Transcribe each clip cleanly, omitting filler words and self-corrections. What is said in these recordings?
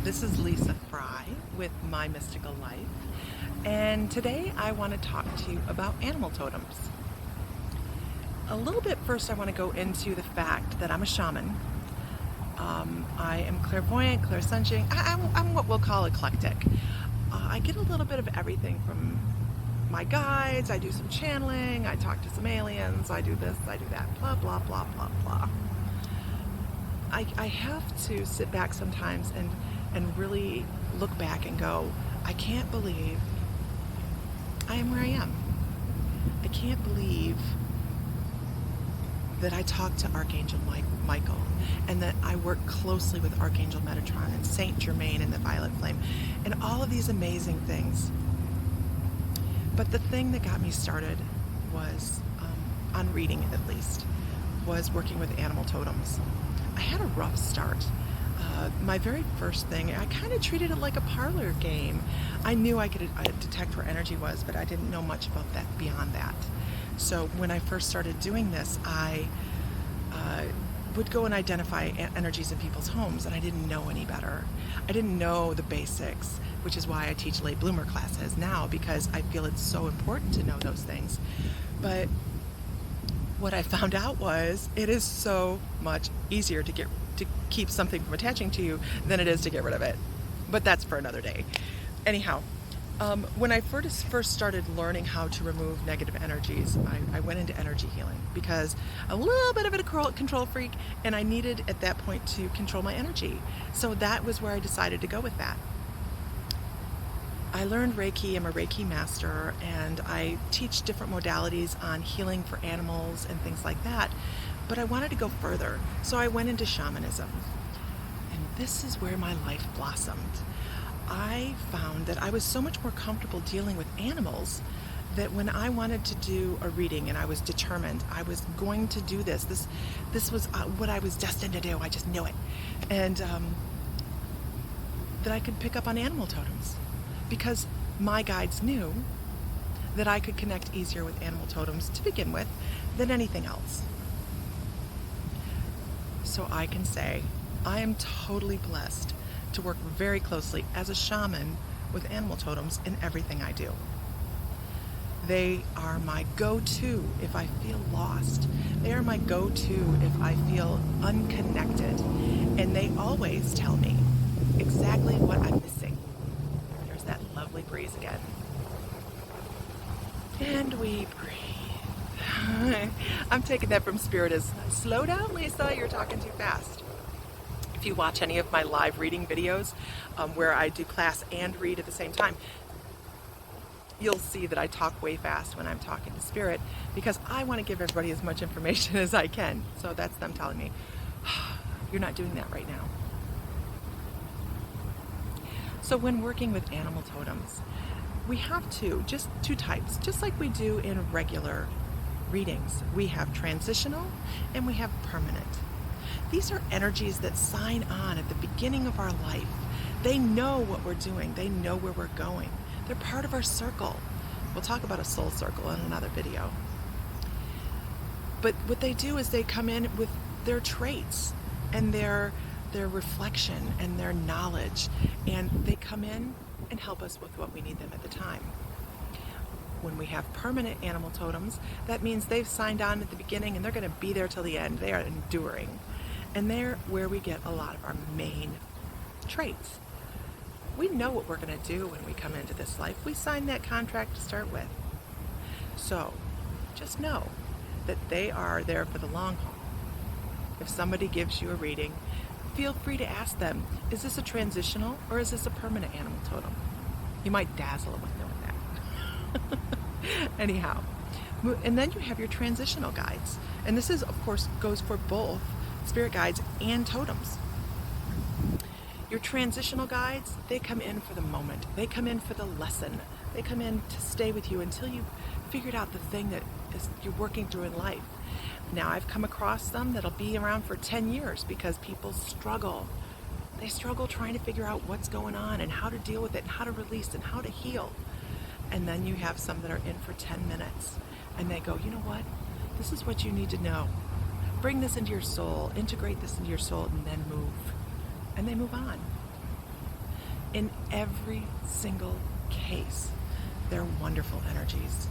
This is Lisa Fry with My Mystical Life, and today I want to talk to you about animal totems. A little bit first, I want to go into the fact that I'm a shaman. I am clairvoyant, clairsentient. I'm what we'll call eclectic. I get a little bit of everything from my guides. I do some channeling, I talk to some aliens, I do this, I do that, blah, blah, blah, blah, blah. I have to sit back sometimes and really look back and go, I can't believe I am where I am. I can't believe that I talk to Archangel Michael and that I work closely with Archangel Metatron and Saint Germain and the Violet Flame and all of these amazing things. But the thing that got me started was, on reading at least, was working with animal totems. I had a rough start. My very first thing, I kind of treated it like a parlor game. I knew I could detect where energy was, but I didn't know much about that beyond that. So when I first started doing this, I would go and identify energies in people's homes, and I didn't know any better. I didn't know the basics, which is why I teach late bloomer classes now, because I feel it's so important to know those things. But what I found out was it is so much easier to keep something from attaching to you than it is to get rid of it. But that's for another day. Anyhow, when I first started learning how to remove negative energies, I went into energy healing because I'm a little bit of a control freak, and I needed at that point to control my energy. So that was where I decided to go with that. I learned Reiki. I'm a Reiki master, and I teach different modalities on healing for animals and things like that. But I wanted to go further, so I went into shamanism. And this is where my life blossomed. I found that I was so much more comfortable dealing with animals that when I wanted to do a reading and I was determined I was going to do this was what I was destined to do. I just knew it. And that I could pick up on animal totems, because my guides knew that I could connect easier with animal totems to begin with than anything else. So I can say I am totally blessed to work very closely as a shaman with animal totems in everything I do. They are my go-to if I feel lost. They are my go-to if I feel unconnected. And they always tell me exactly what I'm missing. There's that lovely breeze again. And we breathe. I'm taking that from Spirit as, slow down, Lisa, you're talking too fast. If you watch any of my live reading videos where I do class and read at the same time, you'll see that I talk way fast when I'm talking to Spirit, because I want to give everybody as much information as I can. So that's them telling me, you're not doing that right now. So when working with animal totems, we have just two types, just like we do in regular readings. We have transitional and we have permanent. These are energies that sign on at the beginning of our life. They know what we're doing. They know where we're going. They're part of our circle. We'll talk about a soul circle in another video. But what they do is they come in with their traits and their reflection and their knowledge, and they come in and help us with what we need them at the time. When we have permanent animal totems, that means they've signed on at the beginning and they're going to be there till the end. They are enduring. And they're where we get a lot of our main traits. We know what we're going to do when we come into this life. We signed that contract to start with. So just know that they are there for the long haul. If somebody gives you a reading, feel free to ask them, is this a transitional or is this a permanent animal totem? You might dazzle them with knowing that. Anyhow, and then you have your transitional guides. And this is, of course, goes for both spirit guides and totems. Your transitional guides, they come in for the moment. They come in for the lesson. They come in to stay with you until you've figured out the thing that you're working through in life. Now, I've come across them that'll be around for 10 years because people struggle. They struggle trying to figure out what's going on and how to deal with it and how to release and how to heal. And then you have some that are in for 10 minutes and they go, you know what? This is what you need to know. Bring this into your soul, integrate this into your soul, and then move. And they move on. In every single case, they're wonderful energies.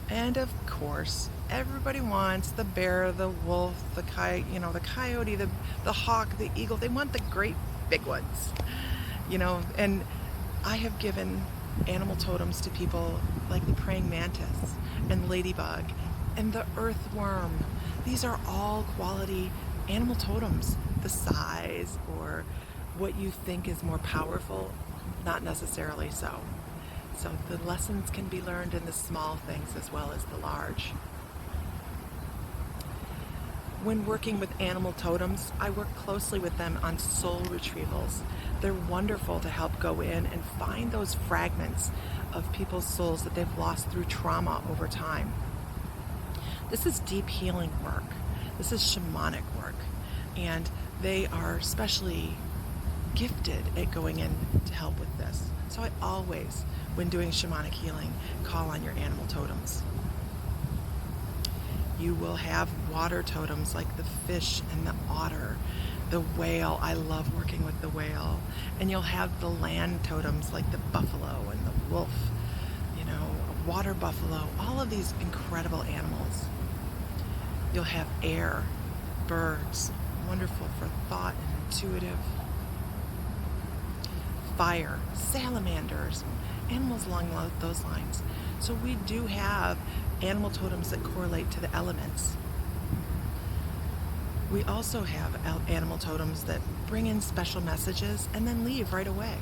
And of course, everybody wants the bear, the wolf, the the coyote, the hawk, the eagle. They want the great big ones, and I have given animal totems to people like the praying mantis and ladybug and the earthworm. These are all quality animal totems. The size or what you think is more powerful, not necessarily so. So the lessons can be learned in the small things as well as the large. When working with animal totems, I work closely with them on soul retrievals. They're wonderful to help go in and find those fragments of people's souls that they've lost through trauma over time. This is deep healing work. This is shamanic work. And they are especially gifted at going in to help with this. So I always, when doing shamanic healing, call on your animal totems. You will have water totems like the fish and the otter, the whale. I love working with the whale. And you'll have the land totems like the buffalo and the wolf, a water buffalo, all of these incredible animals. You'll have air, birds, wonderful for thought and intuitive. Fire, salamanders, animals along those lines. So we do have animal totems that correlate to the elements. We also have animal totems that bring in special messages and then leave right away.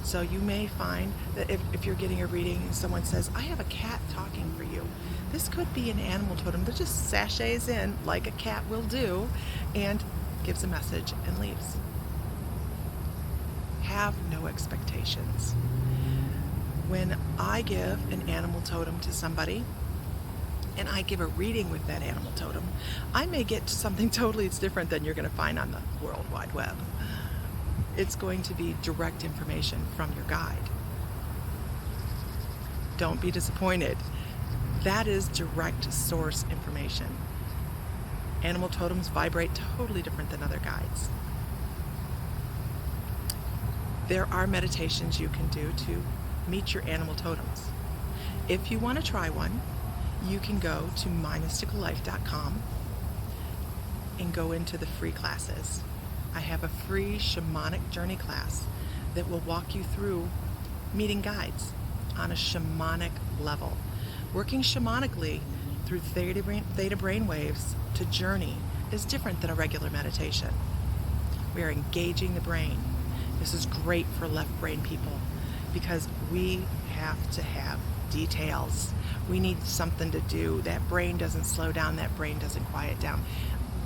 So you may find that if you're getting a reading and someone says, I have a cat talking for you, this could be an animal totem that just sachets in like a cat will do and gives a message and leaves. Have no expectations. When I give an animal totem to somebody and I give a reading with that animal totem, I may get to something totally different than you're going to find on the World Wide Web. It's going to be direct information from your guide. Don't be disappointed. That is direct source information. Animal totems vibrate totally different than other guides. There are meditations you can do to meet your animal totems. If you want to try one, you can go to mymysticallife.com and go into the free classes. I have a free shamanic journey class that will walk you through meeting guides on a shamanic level. Working shamanically through theta brain waves to journey is different than a regular meditation. We are engaging the brain. This is great for left brain people because we have to have details. We need something to do. That brain doesn't slow down. That brain doesn't quiet down.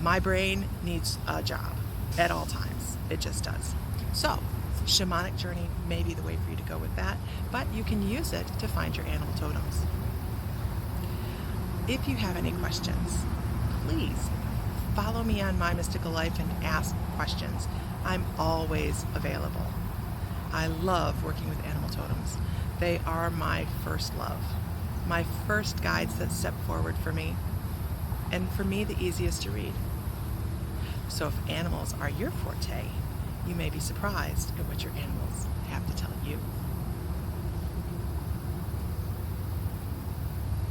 My brain needs a job at all times. It just does. So, shamanic journey may be the way for you to go with that, but you can use it to find your animal totems. If you have any questions, please follow me on My Mystical Life and ask questions. I'm always available. I love working with animal totems. They are my first love, my first guides that step forward for me, and for me, the easiest to read. So if animals are your forte, you may be surprised at what your animals have to tell you.